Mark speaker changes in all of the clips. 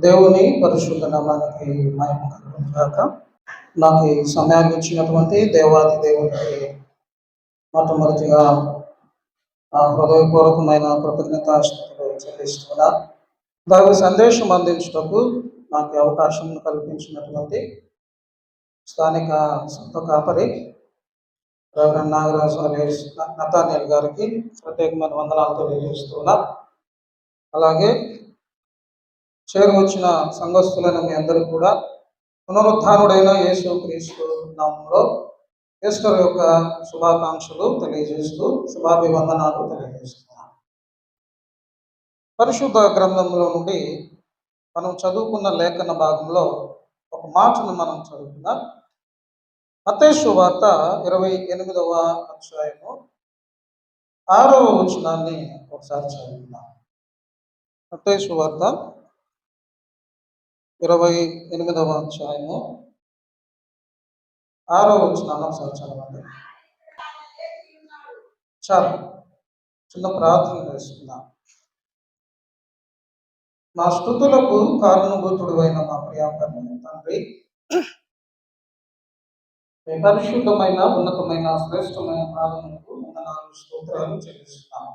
Speaker 1: దేవుని పరిశుద్ధ నామానికి మహిమ కలుగును గాక. నాకు ఈ సమయాన్ని ఇచ్చినటువంటి దేవాది దేవునికి మొట్టమొదటిగా హృదయపూర్వకమైన కృతజ్ఞతాస్తుతులు చెల్లిస్తున్నా. దైవ సందేశం అందించుటకు నాకు ఈ అవకాశం కల్పించినటువంటి స్థానిక సంత కాపరి రెవరెండ్ నాగరాజు నతానియల్ గారికి ప్రత్యేకమైన వందనాలు తెలియజేస్తున్నా. అలాగే చేరువచ్చిన సంఘస్థులైన మీ అందరూ కూడా పునరుత్థానుడైన యేసుక్రీస్తు నామంలో ఈస్టర్ యొక్క శుభాకాంక్షలు తెలియజేస్తూ శుభాభివందనాలు తెలియజేస్తున్నాను. పరిశుద్ధ గ్రంథంలో నుండి మనం చదువుకున్న లేఖన భాగంలో ఒక మాటను మనం చదువుకుందాం. మత్తయి సువార్త 28వ అధ్యాయము 6వ వచనాన్ని ఒకసారి చదువుకుందాం. మత్తయి సువార్త 28వ అధ్యాయము 6వ వచనాన్ని ఒకసారి చదవండి. చాలు, చిన్న ప్రార్థన చేసుకుందాం. మా స్తుతులకు కారణభూతుడు అయిన మా ప్రియాపరమైన తండ్రి, మీ పరిశుద్ధమైన ఉన్నతమైన శ్రేష్టమైన ప్రార్థనకు వందనాలు స్తోత్రాలు చెల్లిస్తున్నాము.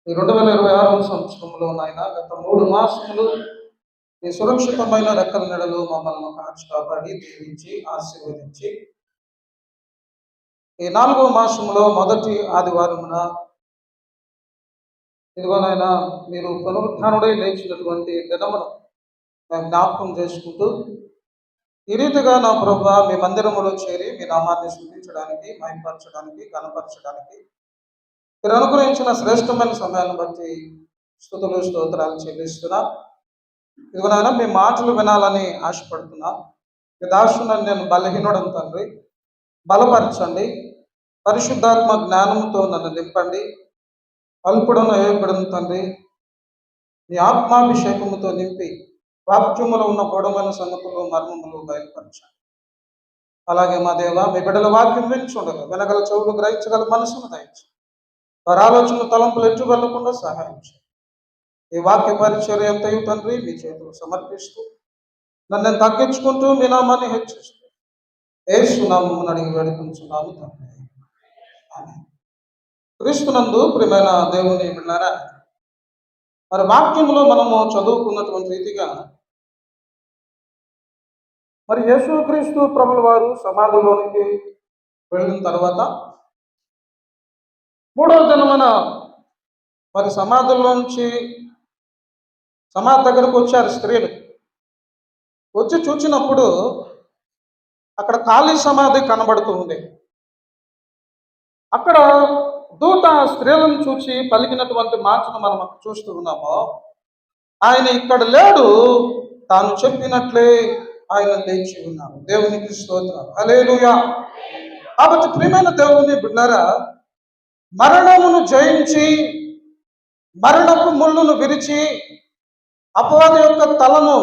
Speaker 1: ఈ 2026వ సంవత్సరంలో నాయన గత 3 మాసములు మీ సురక్షితమైన రెక్కల నెడలు మమ్మల్ని కాచి కాపాడి దీవించి ఆశీర్వదించి ఈ 4వ మాసంలో మొదటి ఆదివారమున ఇదిగోనైనా మీరు పునరుత్థానుడై లేచినటువంటి దినమును మేము జ్ఞాపకం చేసుకుంటూ ఈ రీతిగా నా ప్రభువా మీ మందిరములో చేరి మీ నామాన్ని స్తుతించడానికి, మహిమపరచడానికి, ఘనపరచడానికి మీరు అనుగ్రహించిన శ్రేష్టమైన సమయాన్ని బట్టి స్తుతులు స్తోత్రాలు చెల్లిస్తున్నా. ఇదిగోనైనా మీ మాటలు వినాలని ఆశపడుతున్నా. మీ దాసునని నేను బలహీనుడను తండ్రి, బలపరచండి. పరిశుద్ధాత్మ జ్ఞానముతో నన్ను నింపండి. అల్పుడను అయోగ్యుడను తండ్రి, మీ ఆత్మాభిషేకముతో నింపి వాక్యములో ఉన్న గొడవైన సంగతులు మర్మములు బయలుపరచండి. అలాగే మా దేవ, మీ బిడ్డల వాక్యం వినిచుండగా వినగల చెవులు గ్రహించగల మనసును దయచండి. వారి ఆలోచన తలంపులు ఎటు వెళ్లకుండా సహాయం చేయండి. ఈ వాక్య పరిచర్య ఎంతయు తండ్రి మీ చేతులు సమర్పిస్తూ నన్ను నేను తగ్గించుకుంటూ మీ నామాన్ని హెచ్చిస్తూ యేసు నామమున అడిగి వేడుకుంటున్నాము తండ్రి. క్రీస్తునందు ప్రియమైన దేవుని బిడ్డలారా, మరి వాక్యంలో మనము చదువుకున్నటువంటి రీతిగా మరి యేసుక్రీస్తు ప్రభుల వారు సమాధిలోనికి వెళ్ళిన తర్వాత 3వ దినమున మరి సమాధి దగ్గరకు వచ్చారు స్త్రీలు. వచ్చి చూచినప్పుడు అక్కడ ఖాళీ సమాధి కనబడుతూ ఉంది. అక్కడ దూత స్త్రీలను చూచి పలికినటువంటి మాటను మనం చూస్తూ ఉన్నాము. ఆయన ఇక్కడ లేడు, తాను చెప్పినట్లే ఆయన లేచి ఉన్నాడు. దేవునికి స్తోత్రం, హల్లెలూయా. కాబట్టి ప్రియమైన దేవుని బిడ్డలారా, మరణమును జయించి మరణపు ముళ్ళును విరిచి అపవాది యొక్క తలను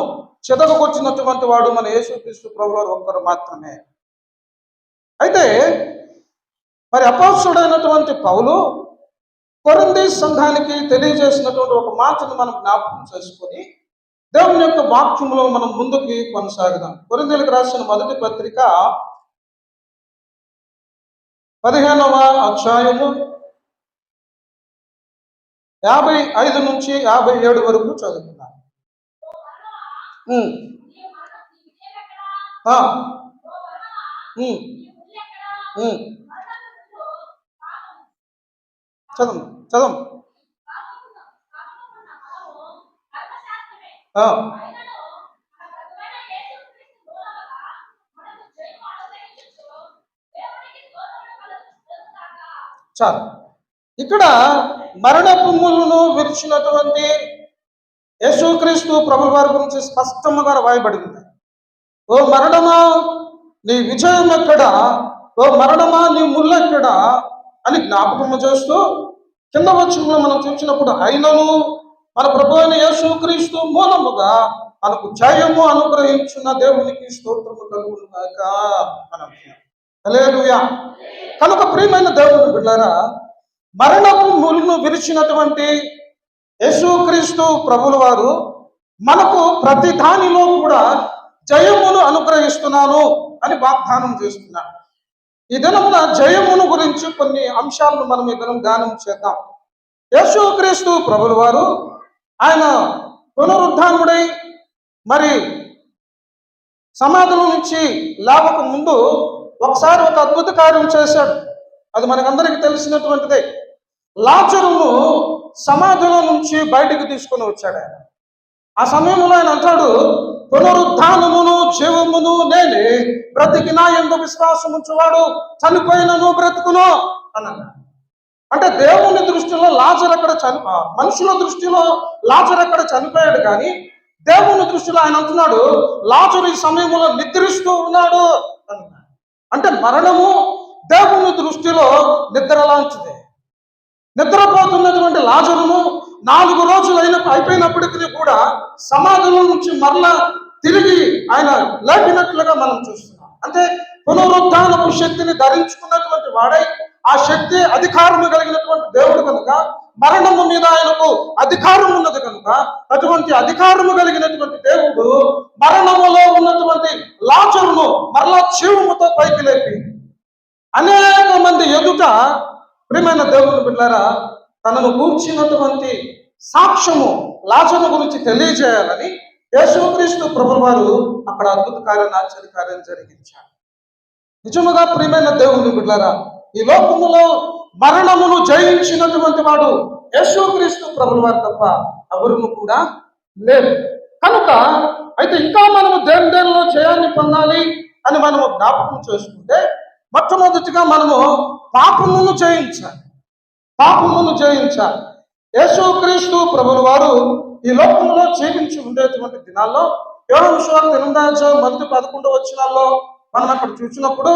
Speaker 1: చెదరగొచ్చినటువంటి వాడు మన యేసుక్రీస్తు ప్రభువారు ఒక్కరు మాత్రమే. అయితే మరి అపోస్తలుడైనటువంటి పౌలు కొరింథీ సంఘానికి తెలియజేసినటువంటి ఒక మాటను మనం జ్ఞాపకం చేసుకొని దేవుని యొక్క వాక్యంలో మనం ముందుకు కొనసాగుదాం. కొరింథీయులకు రాసిన మొదటి పత్రిక 15వ అధ్యాయము 55 నుంచి 57 వరకు చదువుకున్నాం. చదవం. చాలు. ఇక్కడ మరణపు ముళ్ళును విరిచినటువంటి యేసుక్రీస్తు ప్రభుల వారి గురించి స్పష్టంగా రాయబడింది. ఓ మరణమా నీ విజయం ఎక్కడ, ఓ మరణమా నీ ముళ్ళు ఎక్కడ అని జ్ఞాపకం చేస్తూ కింద వచనంలో మనం చూసినప్పుడు అయినను మన ప్రభు అయిన యేసుక్రీస్తు మూలముగా మనకు జయము అనుగ్రహించిన దేవునికి స్తోత్రము కలుగును గాక. హల్లెలూయా. కనుక ప్రియమైన దేవుని బిడ్డలారా, మరణపు ముళ్ళును విరిచినటువంటి యేసుక్రీస్తు ప్రభుల వారు మనకు ప్రతి దానిలో కూడా జయమును అనుగ్రహిస్తున్నాను అని వాగ్దానం చేస్తున్నాడు. ఈ దినమున జయమును గురించి కొన్ని అంశాలను మనం ఈ దినం ధ్యానం చేద్దాం. యేసుక్రీస్తు ప్రభుల వారు ఆయన పునరుద్ధానుడై మరి సమాధుల నుంచి లేవక ముందు ఒకసారి ఒక అద్భుత కార్యం చేశాడు. అది మనకందరికీ తెలిసినటువంటిదే. లాజరును సమాధిలో నుంచి బయటికి తీసుకొని వచ్చాడు ఆయన. ఆ సమయంలో ఆయన అంటాడు, పునరుద్ధానమును జీవమును నేనే, బ్రతికి నా యందు విశ్వాసం ఉంచువాడు చనిపోయినను బ్రతుకును అన్నాడు. అంటే దేవుని దృష్టిలో లాజరు అక్కడ మనుషుల దృష్టిలో లాజరు అక్కడ చనిపోయాడు, కానీ దేవుని దృష్టిలో ఆయన అంటున్నాడు, లాజరు ఈ సమయంలో నిద్రిస్తూ ఉన్నాడు అన్నాడు. అంటే మరణము దేవుని దృష్టిలో నిద్ర లాంటిదే. నిద్రపోతున్నటువంటి లాజరును 4 రోజులు అయిపోయినప్పటికీ కూడా సమాధుల నుంచి మరలా తిరిగి ఆయన లేపినట్లుగా మనం చూస్తున్నాం. అంటే పునరుద్ధానపు శక్తిని ధరించుకున్నటువంటి వాడై, ఆ శక్తి అధికారము కలిగినటువంటి దేవుడు కనుక, మరణము మీద ఆయనకు అధికారం ఉన్నది కనుక, అటువంటి అధికారము కలిగినటువంటి దేవుడు మరణములో ఉన్నటువంటి లాజరును మరలా జీవముతో పైకి లేపి అనేక మంది ఎదుట, ప్రియమైన దేవుని బిడ్డలారా, తనను కూర్చున్నటువంటి సాక్ష్యము లాజరు గురించి తెలియజేయాలని యేసుక్రీస్తు ప్రభుల వారు అక్కడ అద్భుత కార్యాన్ని, ఆశ్చర్యకార్యం జరిగించారు. నిజముగా ప్రియమైన దేవుని బిడ్డలారా, ఈ లోకములో మరణమును జయించినటువంటి వాడు యేసుక్రీస్తు ప్రభుల వారు తప్ప ఎవరును కూడా లేరు. కనుక అయితే ఇంకా మనము దేనిలో జయాన్ని పొందాలి అని మనము జ్ఞాపకం చేసుకుంటే, మొట్టమొదటిగా మనము పాపమును జయించాలి. పాపమును జయించాలి. యేసుక్రీస్తు ప్రభుల వారు ఈ లోకంలో జీవించి ఉండేటువంటి దినాల్లో యోహాను సువార్త 8:11 వచనాల్లో మనం అక్కడ చూసినప్పుడు,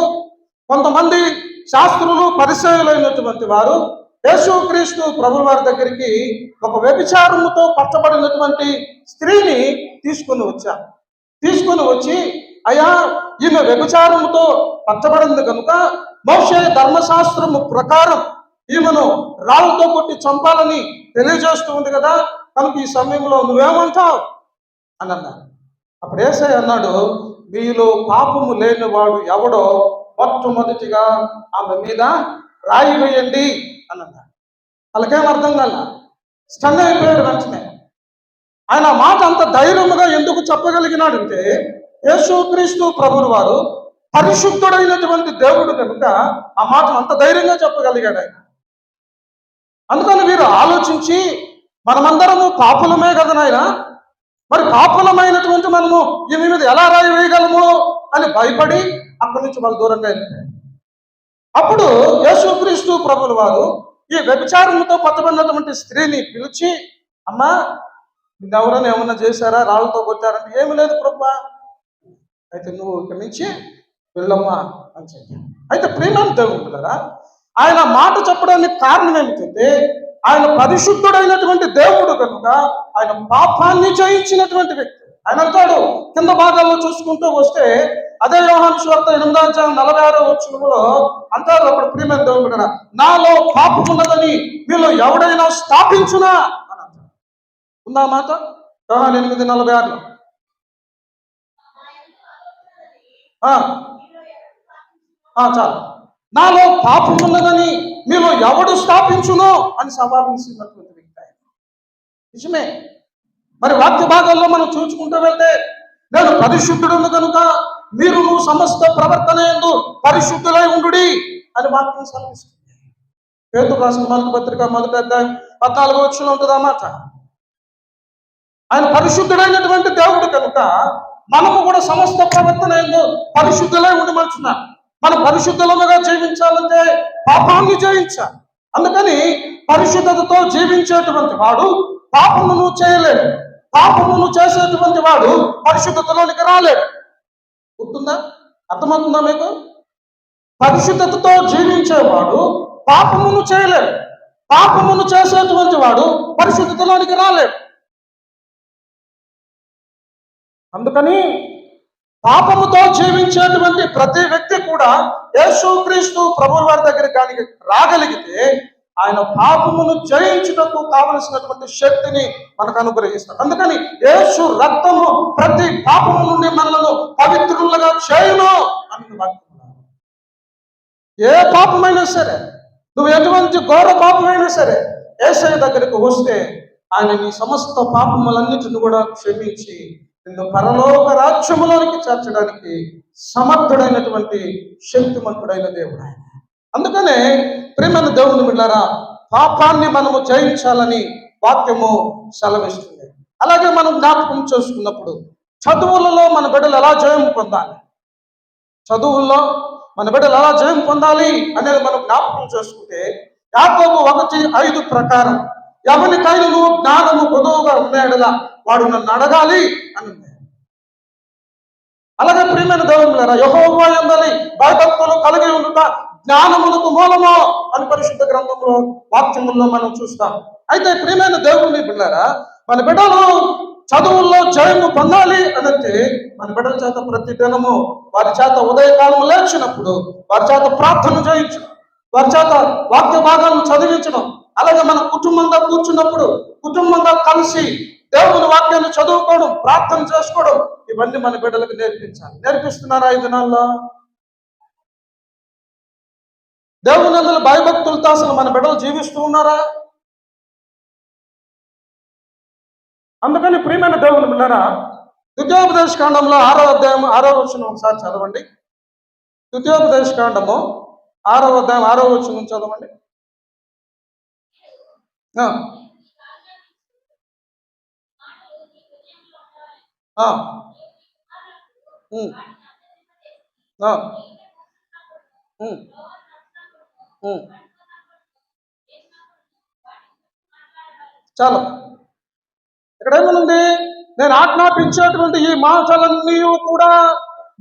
Speaker 1: కొంతమంది శాస్త్రులు పరిసయ్యులైనటువంటి వారు యేసుక్రీస్తు ప్రభుల వారి దగ్గరికి ఒక వ్యభిచారముతో పట్టబడినటువంటి స్త్రీని తీసుకొని వచ్చి, అయ్యా, ఈమె వ్యభిచారముతో పట్టబడింది కనుక మోషే ధర్మశాస్త్రము ప్రకారం ఈమెను రాళ్ళతో కొట్టి చంపాలని తెలియజేస్తూ ఉంది కదా, కనుక ఈ సమయంలో నువ్వేమంటావు అని అన్నారు. అప్పుడు యేసయ్య అన్నాడు, మీలో పాపము లేనివాడు ఎవడో మొట్టమొదటిగా ఆమె మీద రాయి వేయండి అని అన్నాడు. వాళ్ళకేం అర్థం కాల, స్టన్ అయిపోయాడు వెంటనే. ఆయన మాట అంత ధైర్యముగా ఎందుకు చెప్పగలిగినాడంటే, యేసుక్రీస్తు ప్రభువు వారు పరిశుద్ధుడైనటువంటి దేవుడు కనుక ఆ మాటను అంత ధైర్యంగా చెప్పగలిగాడు ఆయన. అందుకని వీరు ఆలోచించి, మనమందరము పాపులమే కదా నాయన, మరి పాపులమైనటువంటి మనము ఈమె మీద ఎలా రాయి వేయగలము అని భయపడి అక్కడి నుంచి వాళ్ళు దూరంగా వెళ్ళిపోయారు. అప్పుడు యేసుక్రీస్తు ప్రభుల వారు ఈ వ్యభిచారముతో పట్టబడినటువంటి స్త్రీని పిలిచి, అమ్మా, ఎవరైనా ఏమన్నా చేశారా, రాళ్ళతో కొట్టారని? ఏమి లేదు ప్రభువా, అయితే నువ్వు ఇక్కడి నుంచి వెళ్ళమ్మా అని చెప్పి. అయితే ప్రియమైన దేవుడు పిల్లరా, ఆయన మాట చెప్పడానికి కారణం ఏమిటంటే, ఆయన పరిశుద్ధుడైనటువంటి దేవుడు కనుక ఆయన పాపాన్ని జయించినటువంటి వ్యక్తి. ఆయన అంటాడు, కింద భాగాల్లో చూసుకుంటూ వస్తే, అదే యోహాను సువార్త 8:46 వచనంలో అంటారు, అప్పుడు ప్రియమైన దేవుడు కదా, నాలో పాపం ఉన్నదని మీలో ఎవడైనా స్థాపించునా అని అంటారు. ఉందా మాట? యోహాను 8:46. చాలు. నాలో పాపం ఉన్నదని మీలో ఎవడు స్థాపించునో అని సవాల్ విసిరినటువంటి వ్యక్తి ఆయన. నిజమే. మరి వాక్య భాగాల్లో మనం చూసుకుంటూ వెళ్తే, నేను పరిశుద్ధుడు కనుక మీరు సమస్త ప్రవర్తన యందు పరిశుద్ధులై ఉండుడి అని వాక్యం సెలవిస్తుంది. పేతురు రాసిన మొదటి పత్రిక 1:14 వచనంలో ఉంటుంది అన్నమాట. ఆయన పరిశుద్ధుడైనటువంటి దేవుడు కనుక మనము కూడా సమస్త ప్రవర్తన యందు పరిశుద్ధులై ఉండమంటున్నాం. మనం పరిశుద్ధులుగా జీవించాలంటే పాపాన్ని జయించాలి. అందుకని పరిశుద్ధతతో జీవించేటువంటి వాడు పాపమును చేయలేడు. పాపమును చేసేటువంటి వాడు పరిశుద్ధతలోనికి రాలేడు. గుర్తుందా? అర్థమవుతుందా మీకు? పరిశుద్ధతతో జీవించేవాడు పాపమును చేయలేడు. పాపమును చేసేటువంటి వాడు పరిశుద్ధతలోనికి రాలేడు. అందుకని పాపముతో జీవించేటువంటి ప్రతి వ్యక్తి కూడా యేసుక్రీస్తు ప్రభువు వారి దగ్గర కానీ రాగలిగితే ఆయన పాపమును జయించుటకు కావలసినటువంటి శక్తిని మనకు అనుగ్రహిస్తాడు. అందుకని యేసు రక్తము ప్రతి పాపము నుండి మనలను పవిత్రులుగా చేయును అని వాక్యం. ఏ పాపమైనా సరే, నువ్వు ఎటువంటి ఘోర పాపమైనా సరే, యేసయ్య దగ్గరికి వస్తే ఆయన నీ సమస్త పాపములన్నిటిని కూడా క్షమించి నిన్ను పరలోక రాజ్యములోనికి చేర్చడానికి సమర్థుడైనటువంటి శక్తిమంతుడైన దేవుడు ఆయన. అందుకనే ప్రియమైన దేవుని బిడ్డలారా, పాపాన్ని మనము జయించాలని వాక్యము సెలవిస్తుంది. అలాగే మనం జ్ఞాపకం చేసుకున్నప్పుడు చదువులలో మన బిడ్డలు ఎలా జయం పొందాలి, చదువుల్లో మన బిడ్డలు ఎలా జయం పొందాలి అనేది మనం జ్ఞాపకం చేసుకుంటే యాకోబు 1:5 ప్రకారం ఎవరికైనా నువ్వు జ్ఞానము కొదువుగా ఉన్నాడలా వాడు నన్ను అడగాలి అని ఉంది. అలాగే ప్రియమైన దేవులారా, యెహోవా యందలి భయభక్తులు కలిగి ఉండుట జ్ఞానములకు మూలము అని పరిశుద్ధ గ్రంథంలో వాక్యముల్లో మనం చూస్తాం. అయితే ప్రియమైన దేవుని బిడ్డలారా, మన బిడ్డలు చదువుల్లో జయము పొందాలి అనంటే మన బిడ్డల చేత ప్రతి దినము వారి చేత ఉదయకాలం లేచినప్పుడు వారి చేత ప్రార్థన చేయించడం, వారి చేత వాక్య భాగాలను చదివించడం, అలాగే మన కుటుంబంగా కూర్చున్నప్పుడు కుటుంబంగా కలిసి దేవుని వాక్యాన్ని చదువుకోవడం, ప్రార్థన చేసుకోవడం, ఇవన్నీ మన బిడ్డలకు నేర్పించాలి. నేర్పిస్తున్నారా ఈ దినాల్లో? దేవుని అందులో భయభక్తులతో అసలు మన బిడ్డలు జీవిస్తూ ఉన్నారా? అందుకని ప్రియమైన దేవుని బిడ్డలారా, ద్వితీయోపదేశ కాండంలో 6వ అధ్యాయం 6వ వచనం ఒకసారి చదవండి. ద్వితీయోపదేశ కాండము 6వ అధ్యాయం 6వ వచనం చదవండి. చాలు. ఇక్కడ ఏమనుంది? నేను ఆజ్ఞాపించేటువంటి ఈ మాటలన్నీ కూడా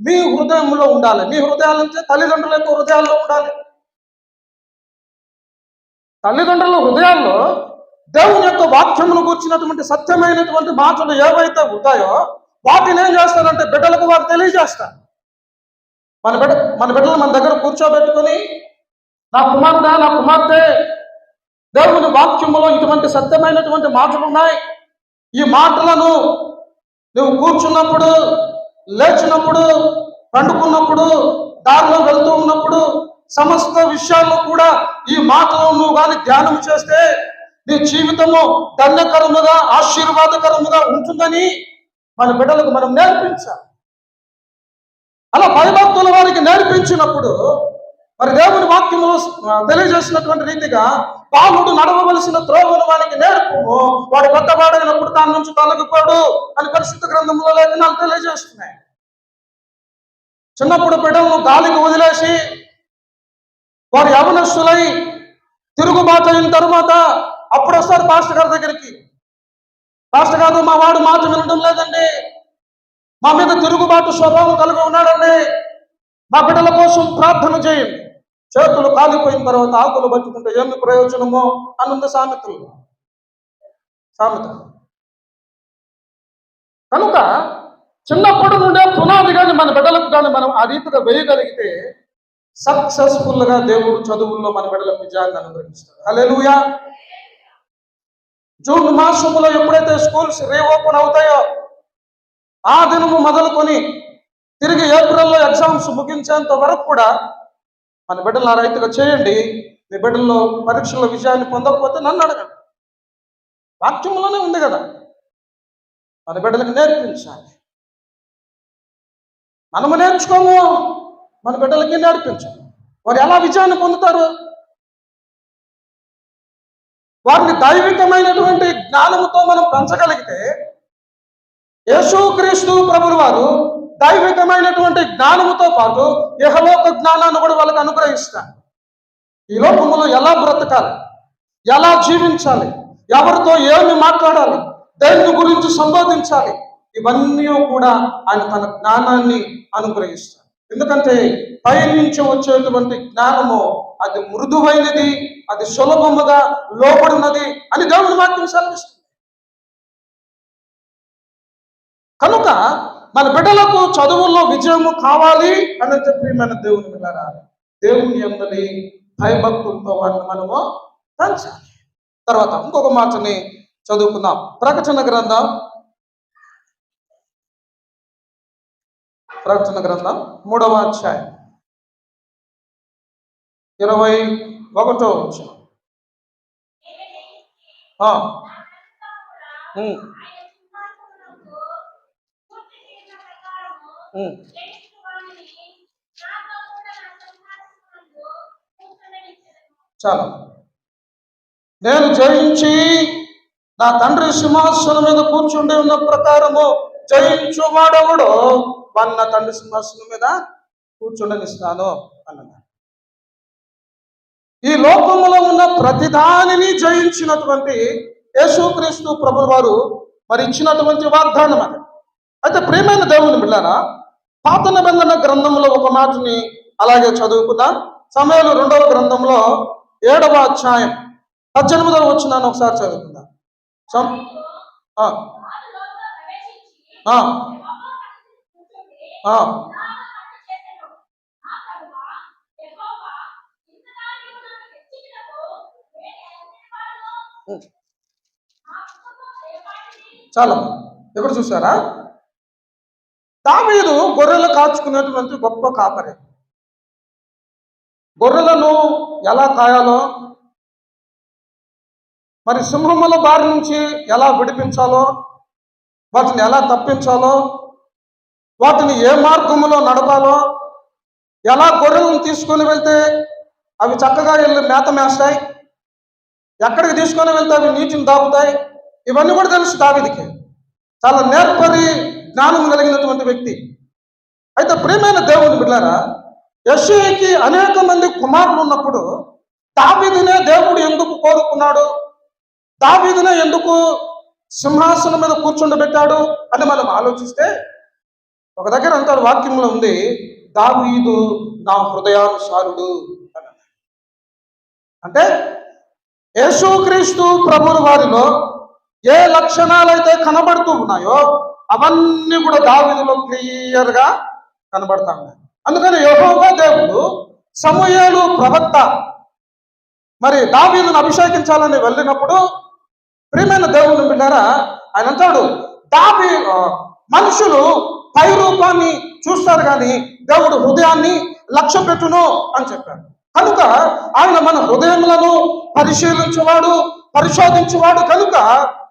Speaker 1: మీ హృదయంలో ఉండాలి. మీ హృదయాలంటే తల్లిదండ్రుల యొక్క హృదయాల్లో ఉండాలి. తల్లిదండ్రుల హృదయాల్లో దేవుని యొక్క వాక్యమును కూర్చున్నటువంటి సత్యమైనటువంటి మాటలు ఏవైతే ఉంటాయో వాటిని ఏం చేస్తారంటే బిడ్డలకు వారు తెలియజేస్తారు. మన బిడ్డలు మన దగ్గర కూర్చోబెట్టుకొని, నా కుమారుడా, నా కుమార్తె, దేవుని వాక్యములో ఇటువంటి సత్యమైనటువంటి మాటలు ఉన్నాయి. ఈ మాటలను నువ్వు కూర్చున్నప్పుడు, లేచినప్పుడు, పండుకున్నప్పుడు, దారిలో వెళ్తూ ఉన్నప్పుడు, సమస్త విషయాల్లో కూడా ఈ మాటలు నువ్వు కానీ ధ్యానం చేస్తే నీ జీవితము ధన్యకరముగా, ఆశీర్వాదకరముగా ఉంటుందని మన బిడ్డలకు మనం నేర్పించాలి. అలా భయభక్తుల వారికి నేర్పించినప్పుడు మరి దేవుని వాక్యము తెలియజేసినటువంటి రీతిగా బాలుడు నడవవలసిన త్రోవను వానికి నేర్పుము, వాడు పెద్దవాడైనప్పుడు దాని నుంచి తొలగిపోడు అని పరిశుద్ధ గ్రంథంలో లేఖనాలు తెలియజేస్తున్నాయి. చిన్నప్పుడు బిడ్డలను గాలికి వదిలేసి వారు యవనస్తులై తిరుగుబాటు అయిన తర్వాత అప్పుడు వస్తారు పాస్టర్ గారి దగ్గరికి. పాస్టర్ గారు, మా వాడు మాట వినడం లేదండి, మా మీద తిరుగుబాటు స్వభావం కలిగి ఉన్నాడండి, మా బిడ్డల కోసం ప్రార్థన చేయండి. చేతులు కాలిపోయిన తర్వాత ఆకులు పట్టుకుంటే ఏమి ప్రయోజనమో అన్నంత సామెత. కనుక చిన్నప్పటి నుండే పునాది కానీ మన బిడ్డలకు కానీ మనం ఆ రీతిగా వేయగలిగితే సక్సెస్ఫుల్గా దేవుడు చదువుల్లో మన బిడ్డలకు విజయాన్ని అనుగ్రహిస్తాడు. హల్లెలూయా. జూన్ మాసంలో ఎప్పుడైతే స్కూల్స్ రీఓపెన్ అవుతాయో ఆ దినము మొదలుకొని తిరిగి ఏప్రిల్లో ఎగ్జామ్స్ ముగించేంత వరకు కూడా మన బిడ్డలు ఆ రైతుగా చేయండి. మీ బిడ్డల్లో పరీక్షల్లో విజయాన్ని పొందకపోతే నన్ను అడగండి. వాక్యంలోనే ఉంది కదా. మన బిడ్డలకు నేర్పించాలి. మనము నేర్చుకోము, మన బిడ్డలకి నేర్పించాలి. వారు ఎలా విజయాన్ని పొందుతారు? వారిని దైవికమైనటువంటి జ్ఞానముతో మనం పెంచగలిగితే యేసుక్రీస్తు ప్రభువు వారు దైవికమైనటువంటి జ్ఞానముతో పాటు ఇహలోక జ్ఞానాన్ని కూడా వాళ్ళకి అనుగ్రహిస్తారు. ఈ లోకములో ఎలా బ్రతకాలి, ఎలా జీవించాలి, ఎవరితో ఏమి మాట్లాడాలి, దేని గురించి సంబోధించాలి, ఇవన్నీ కూడా ఆయన తన జ్ఞానాన్ని అనుగ్రహిస్తారు. ఎందుకంటే పై నుంచి వచ్చేటువంటి జ్ఞానము అది మృదువైనది, అది సులభముగా లోబడినది అని దేవుని వాక్యం సెలవిస్తుంది. కనుక మన బిడ్డలకు చదువుల్లో విజయము కావాలి అని చెప్పి మన దేవుని బిడ్డలారా, దేవుని యందలి భయభక్తులతో వాటిని మనము పెంచాలి. తర్వాత ఇంకొక మాటని చదువుకుందాం. ప్రకటన గ్రంథం 3వ అధ్యాయం 21వ వచనం. ఉమ్, ఉమ్. చాలా. నేను జయించి నా తండ్రి సింహాసనం మీద కూర్చుండి ఉన్న ప్రకారము జయించువాడెవడో వాడిని నా తండ్రి సింహాసనం మీద కూర్చుండనిస్తాను అన్నమాట. ఈ లోకములో ఉన్న ప్రతిదానిని జయించినటువంటి యేసుక్రీస్తు ప్రభువు వారు మరి ఇచ్చినటువంటి వాగ్దానం అది. అయితే ప్రియమైన దేవుని బిడ్డారా, పాత నిబంధన గ్రంథంలో ఒక మాటని అలాగే చదువుకుందాం. సమయాలు 2వ గ్రంథంలో 7వ అధ్యాయం 18వ వచనాన్ని ఒకసారి చదువుకుందాం. ఆ, ఆ, ఆ. చాలా. ఎక్కడ చూసారా? దావీదు గొర్రెలు కాచుకునేటువంటి గొప్ప కాపరి. గొర్రెలను ఎలా కాయాలో, మరి సింహముల బారి నుంచి ఎలా విడిపించాలో, వాటిని ఎలా తప్పించాలో, వాటిని ఏ మార్గంలో నడపాలో, ఎలా గొర్రెలను తీసుకొని వెళ్తే అవి చక్కగా వెళ్ళి మేత మేస్తాయి, ఎక్కడికి తీసుకొని వెళ్తే అవి నీటిని తాగుతాయి, ఇవన్నీ కూడా తెలుసు దావీదుకి. చాలా నేర్పరి జ్ఞానం కలిగినటువంటి వ్యక్తి. అయితే ప్రియమైన దేవుని బిడ్డారా, యెషయాకి అనేక మంది కుమారులు ఉన్నప్పుడు దావీదునే దేవుడు ఎందుకు కోరుకున్నాడు, దావీదునే ఎందుకు సింహాసనం మీద కూర్చుండబెట్టాడు అని మనం ఆలోచిస్తే ఒక దగ్గర అంటారు, వాక్యంలో ఉంది, దావీదు నా హృదయానుసారుడు అని. అంటే యేసుక్రీస్తు ప్రభువు వారిలో ఏ లక్షణాలైతే కనబడుతూ ఉన్నాయో అవన్నీ కూడా దావీదులో క్లియర్గా కనబడతా ఉన్నాయి. అందుకని యెహోవా దేవుడు సమూయేలు ప్రవక్త మరి దావీదును అభిషేకించాలని వెళ్ళినప్పుడు ప్రియమైన దేవుని బిడ్డారా, ఆయన అంటాడు, మనుషులు పై రూపాన్ని చూస్తారు కానీ దేవుడు హృదయాన్ని లక్ష్య పెట్టును అని చెప్పాడు. కనుక ఆయన మన హృదయములను పరిశీలించేవాడు, పరిశోధించేవాడు. కనుక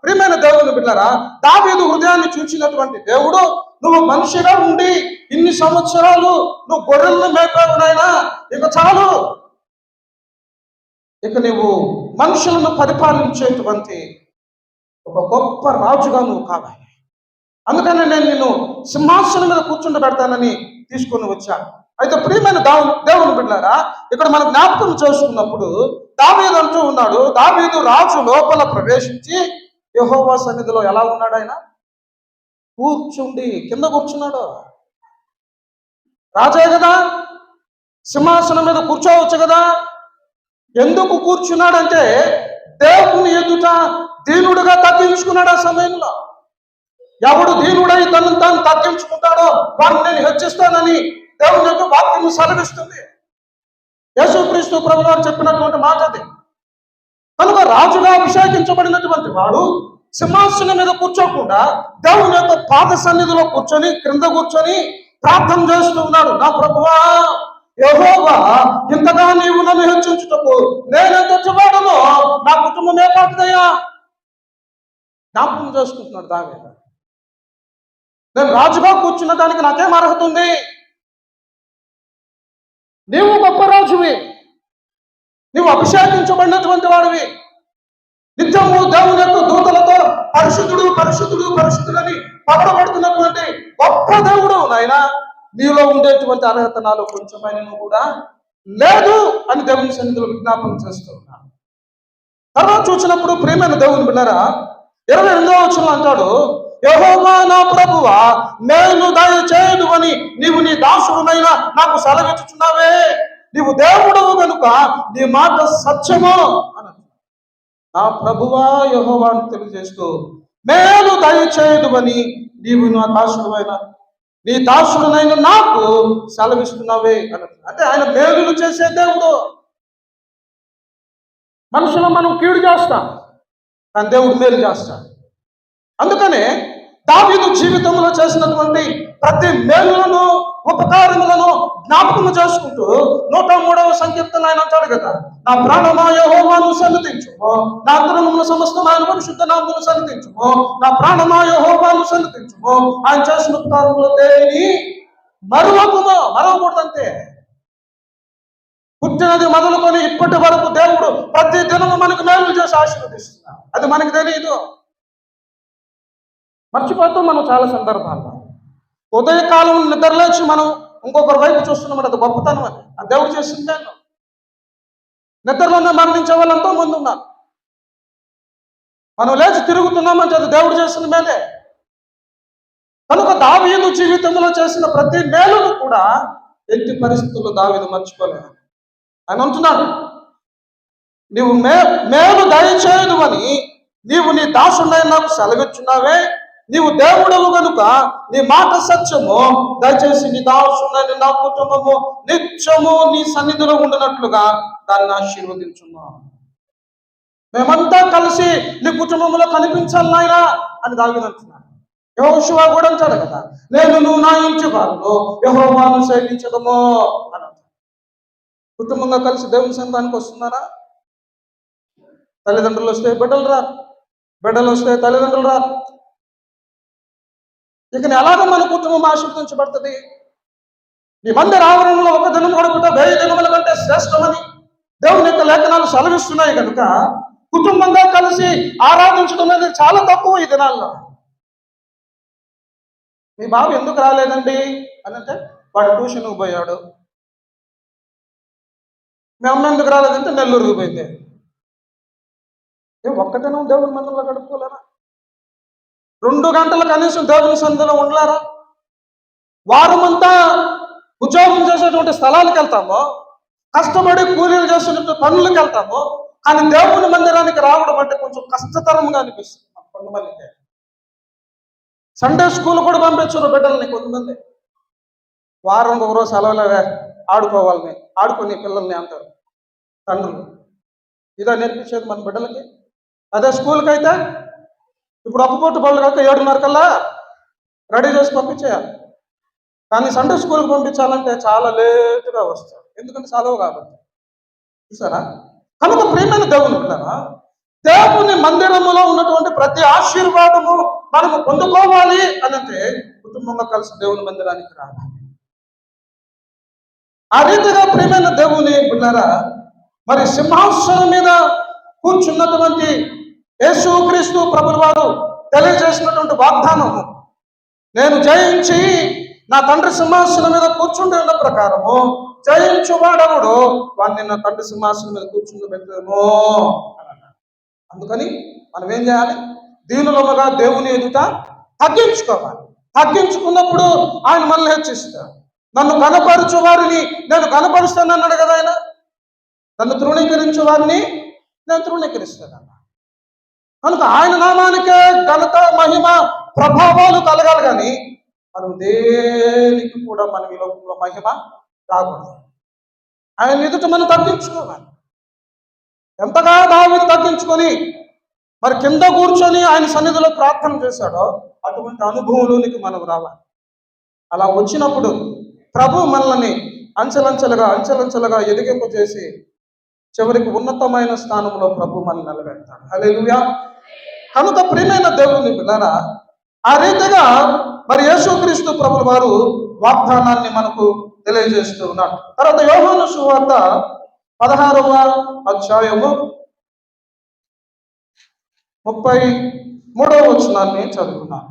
Speaker 1: ప్రియమైన దేవుని బిడ్డారా, దావీదు హృదయాన్ని చూసినటువంటి దేవుడు, నువ్వు మనిషిగా ఉండి ఇన్ని సంవత్సరాలు నువ్వు గొర్రెలను మేపావు నాయనా, ఇక చాలు, ఇక నువ్వు మనుషులను పరిపాలించేటువంటి ఒక గొప్ప రాజుగా నువ్వు కావాలి. అందుకని నేను నిన్ను సింహాసనం మీద కూర్చుండబెడతానని తీసుకొని వచ్చాను. అయితే ప్రియమైన దేవుని బిడ్డారా, ఇక్కడ మనం జ్ఞాపకం చేసుకున్నప్పుడు దావీదు అంటూ ఉన్నాడు, దావీదు రాజు లోపల ప్రవేశించి యెహోవా సన్నిధిలో ఎలా ఉన్నాడు? ఆయన కూర్చుండి కింద కూర్చున్నాడు. రాజే కదా, సింహాసనం మీద కూర్చోవచ్చు కదా. ఎందుకు కూర్చున్నాడంటే దేవుని ఎదుట దీనుడుగా తగ్గించుకున్నాడు. ఆ సమయంలో ఎవడు దీనుడై తనను తాను తగ్గించుకుంటాడో వాడిని నేను హెచ్చిస్తానని దేవుని యొక్క వాక్యం సెలవిస్తుంది. యేసుక్రీస్తు ప్రభువు వారు చెప్పినటువంటి మాట అది. కనుక రాజుగా అభిషేకించబడినటువంటి వాడు సింహాసనం మీద కూర్చోకుండా దేవుని యొక్క పాద సన్నిధిలో కూర్చొని క్రింద కూర్చొని ప్రార్థన చేస్తూ ఉన్నాడు. నా ప్రభువా యెహోవా, ఇంతగా నీవు నన్ను హెచ్చించుటకు నేనెంత వచ్చేవాడనో నా కుటుంబమే కాదుదయ్యా. జ్ఞాపకం చేసుకుంటున్నాడు దావీదు. నేను రాజుగా కూర్చున్న దానికి నాకేం అర్హత ఉంది? నీవు గొప్ప రాజువి, నీవు అభిషేకించబడినటువంటి వాడివి, నిత్యము దేవుని యొక్క దూతలతో పరిశుద్ధుడు పరిశుద్ధుడు పరిశుద్ధులని పగడబడుతున్నటువంటి గొప్ప దేవుడు నాయన. నీలో ఉండేటువంటి అర్హత నాలో కొంచెమైన కూడా లేదు అని దేవుని సన్నిధిలో విజ్ఞాపన చేస్తూ ఉన్నాను. తర్వాత చూసినప్పుడు ప్రియమైన దేవుని బిడ్డారా, 22వ వచనంలో అంటాడు, యెహోవా నా ప్రభువా, నేను దయచేయదు అని నీవు నీ దాసుడునైనా నాకు సెలవిచ్చుచున్నావే. నీవు దేవుడవు కనుక నీ మాట సత్యము అని. నా ప్రభువా యెహోవా అని తెలియజేస్తూ మేలు దయచేయదు అని నీవు నా దాసుడువైనా నీ దాసుడునైనా నాకు సెలవిస్తున్నావే అని. అంటే ఆయన మేలులు చేసే దేవుడు. మనుషులు మనం కీడు చేస్తాం, కానీ దేవుడు మేలు చేస్తాడు. అందుకనే దావీదు జీవితంలో చేసినటువంటి ప్రతి మేలులను, ఉపకారములను జ్ఞాపకము చేసుకుంటూ 103వ సంకీర్తన ఆయన అంటాడు కదా, నా ప్రాణమా యెహోవాను సన్నిధించుము, నా అంతరంగమున సమస్తం ఆయన పరిశుద్ధ నామమును సన్నిధించుము, నా ప్రాణమా యెహోవాను సన్నిధించుము, ఆయన చేసిన ఉపకారములు దేనిని మరవకూడదంతే. పుట్టినది మొదలుకొని ఇప్పటి వరకు దేవుడు ప్రతి దినము మనకు మేలు చేసి ఆశీర్వదిస్తున్నాడు. అది మనకు తెలియదు, మర్చిపోతాం మనం చాలా సందర్భాల్లో. ఉదయకాలం నిద్రలేచి మనం ఇంకొకరి వైపు చూస్తున్నాం, అది గొప్పతనం. అది దేవుడు చేసింది. నేను నిద్రలోనే మరణించే వాళ్ళు ఎంతో మంది ఉన్నారు. మనం లేచి తిరుగుతున్నామంటే అది దేవుడు చేసిన మేలే. కనుక దావీదు జీవితంలో చేసిన ప్రతి మేలును కూడా ఎట్టి పరిస్థితుల్లో దావీదు మర్చిపోలేదు. ఆయన అంటున్నాడు, నీవు మేలు దయచేయదు అని నీవు నీ దాసుడైన నాకు సెలవిచ్చున్నావే, నీవు దేవుడవు గనుక నీ మాట సత్యము, దయచేసి నీ దాసుడైన నా కుటుంబము నిత్యము నీ సన్నిధిలో ఉండినట్లుగా దాన్ని ఆశీర్వదించున్నాను. మేమంతా కలిసి నీ కుటుంబంలో కనిపించాలి నాయనా అని దావీదు అంటున్నాడు. యెహోషువ కూడా అంటాడు కదా, నువ్వు నా ఇంటి వారిలో యెహోవాను సేవించదము అని. కుటుంబంగా కలిసి దేవుని సన్నిధానికి వస్తున్నారా? తల్లిదండ్రులు వస్తే బిడ్డలు రారు, బిడ్డలు వస్తే తల్లిదండ్రులు రారు. ఇక ఎలాగ మన కుటుంబం ఆశీర్వదించబడుతుంది? ఈ మందిర ఆవరణలో ఒక దినం గడుపుట 1000 దినముల కంటే శ్రేష్టమని దేవుని యొక్క లేఖనాలు సెలవిస్తున్నాయి కనుక కుటుంబంగా కలిసి ఆరాధించడం అనేది చాలా తక్కువ ఈ దినాల్లో. మీ బాబు ఎందుకు రాలేదండి అని అంటే, వాడు ట్యూషన్కి పోయాడు. మీ అమ్మ ఎందుకు రాలేదంటే నెల్లూరుకి పోయింది. ఒక్కదినం దేవుని మందిరంలో గడుపుకోలేరా? 2 గంటలు కనీసం దేవుని సన్నిధిలో ఉండలేరా? వారమంతా ఉద్యోగం చేసేటువంటి స్థలాలకు వెళ్తాము, కష్టపడి కూలీలు చేస్తున్నట్టు పనులకు వెళ్తాము, కానీ దేవుని మందిరానికి రావడం అంటే కొంచెం కష్టతరంగా అనిపిస్తుంది కొంతమందికి. సండే స్కూల్ కూడా పంపించారు బిడ్డల్ని కొంతమంది. వారం ఒక రోజు సెలవులవే, ఆడుకోవాలని, ఆడుకుని పిల్లల్ని అంటారు తండ్రులు. ఇదా నేర్పించేది మన బిడ్డలకి? అదే స్కూల్కి అయితే ఇప్పుడు ఒక్కపూట బళ్ళు కాక 7:30 కల్లా రెడీ చేసి పంపించేయాలి. కానీ సండే స్కూల్కి పంపించాలంటే చాలా లేటుగా వస్తారు, ఎందుకంటే సెలవు కాబట్టి. చూసారా? కనుక ప్రియమైన దేవుని బిడ్డలారా, దేవుని మందిరములో ఉన్నటువంటి ప్రతి ఆశీర్వాదము మనము పొందుకోవాలి అనంటే కుటుంబంగా కలిసి దేవుని మందిరానికి రావాలి. ఆ రీతిగా ప్రియమైన దేవుని బిడ్డలారా, మరి సింహాసనం మీద కూర్చున్నటువంటి యేసుక్రీస్తు ప్రభుల వారు తెలియజేసినటువంటి వాగ్దానము, నేను జయించి నా తండ్రి సింహాసనం మీద కూర్చుండి ఉన్న ప్రకారము జయించువాడవుడు వాడిని నా తండ్రి సింహాసనం మీద కూర్చుండి పెట్టాను. అందుకని మనం ఏం చేయాలి? దీనులముగా దేవుని ఎదుట తగ్గించుకోవాలి. తగ్గించుకున్నప్పుడు ఆయన మనల్ని హెచ్చిస్తాడు. నన్ను కనపరచు వారిని నేను కనపరుస్తానన్నాడు కదా ఆయన. నన్ను తృణీకరించు వారిని నేను తృణీకరిస్తాను. కనుక ఆయన నామానికే ఘనత, మహిమ, ప్రభావాలు కలగాలి. కానీ మనం దేనికి కూడా మనం ఈ లోకంలో మహిమ రాకూడదు. ఆయన ఎదుట మనం తగ్గించుకోవాలి. ఎంతగా దావీదు తగ్గించుకొని మరి కింద కూర్చొని ఆయన సన్నిధిలో ప్రార్థన చేశాడో అటువంటి అనుభవంలోనికి మనం రావాలి. అలా వచ్చినప్పుడు ప్రభు మనల్ని అంచెలంచెలుగా ఎదిగింపజేసి చివరికి ఉన్నతమైన స్థానంలో ప్రభు మనల్ని నిలబెడతాడు. హల్లెలూయా. కనుక ప్రియమైన దేవుని బిడ్డలారా, ఆ రీతిగా మరి యేసుక్రీస్తు ప్రభుల వారు వాగ్దానాన్ని మనకు తెలియజేస్తూ ఉన్నాడు. తర్వాత యోహాను సువార్త 16వ అధ్యాయము 33వ వచనాన్ని చదువుకున్నాను.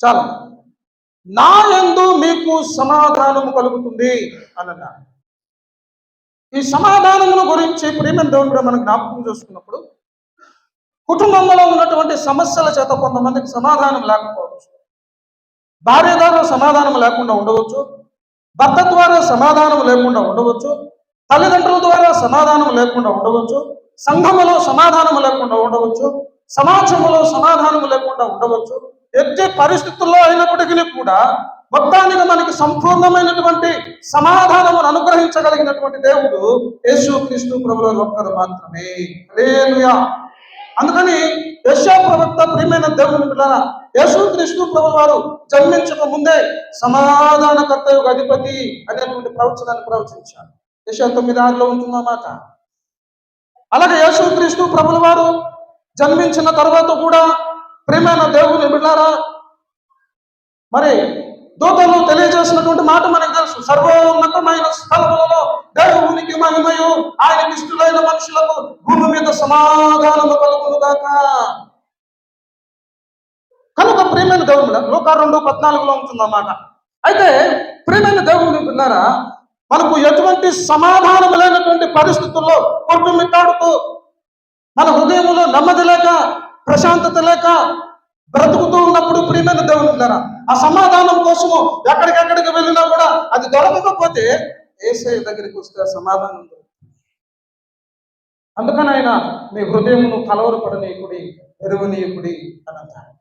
Speaker 1: చాలా నా యందు మీకు సమాధానం కలుగుతుంది అన్నాడు. ఈ సమాధానముల గురించి ప్రియమైన దేవుడు మనం జ్ఞాపకం చేసుకున్నప్పుడు కుటుంబంలో ఉన్నటువంటి సమస్యల చేత కొంతమందికి సమాధానం లేకపోవచ్చు. భార్య ద్వారా సమాధానం లేకుండా ఉండవచ్చు, భర్త ద్వారా సమాధానం లేకుండా ఉండవచ్చు, తల్లిదండ్రుల ద్వారా సమాధానం లేకుండా ఉండవచ్చు, సంఘములో సమాధానం లేకుండా ఉండవచ్చు, సమాజంలో సమాధానం లేకుండా ఉండవచ్చు. ఎట్టి పరిస్థితుల్లో అయినప్పటికీ కూడా మొత్తానికి మనకి సంపూర్ణమైనటువంటి సమాధానమును అనుగ్రహించగలిగినటువంటి దేవుడు యేసుక్రీస్తు ప్రభువుల ఒక్కరు మాత్రమే. హల్లెలూయా. అందుకని యెషయా ప్రవక్త ప్రియమైన దేవుని బిడ్డలారా, యేసుక్రీస్తు ప్రభువు వారు జన్మించక ముందే సమాధానకర్త అధిపతి అనేటువంటి ప్రవచనాన్ని ప్రవచించారు. యెషయా 9:6 ఉంటుందన్నమాట. అలాగే యేసుక్రీస్తు ప్రభువు వారు జన్మించిన తర్వాత కూడా ప్రియమైన దేవుని బిడ్డలారా, మరి దూతలు తెలియజేసినటువంటి మాట మనకు తెలుసు. సర్వోన్నతమైన స్థలములలో దేవునికి మహిమయు, ఆయనకి ఇష్టలైన మనుషులకు భూమి మీద సమాధానము కలుగును గాక. కనుక ప్రియమైన దేవుని బిడ్డ, లూకా 2:14 ఉంటుందన్నమాట. అయితే ప్రియమైన దేవుని బిడ్డలారా, మనకు ఎటువంటి సమాధానం లేనటువంటి పరిస్థితుల్లో కొట్టుమిట్టాడుతూ మన హృదయంలో నెమ్మది లేక ప్రశాంతత లేక బ్రతుకుతూ ఉన్నప్పుడు ప్రియమైన దేవుని బిడ్డలారా, ఆ సమాధానం కోసము ఎక్కడికెక్కడికి వెళ్ళినా కూడా అది దొరకకపోతే యేసయ్య దగ్గరికి వస్తే ఆ సమాధానం దొరుకుతుంది. అందుకని ఆయన మీ హృదయమును కలవరపడనీయకుడి, ఎరుగనీయకుడి అని అంటారు.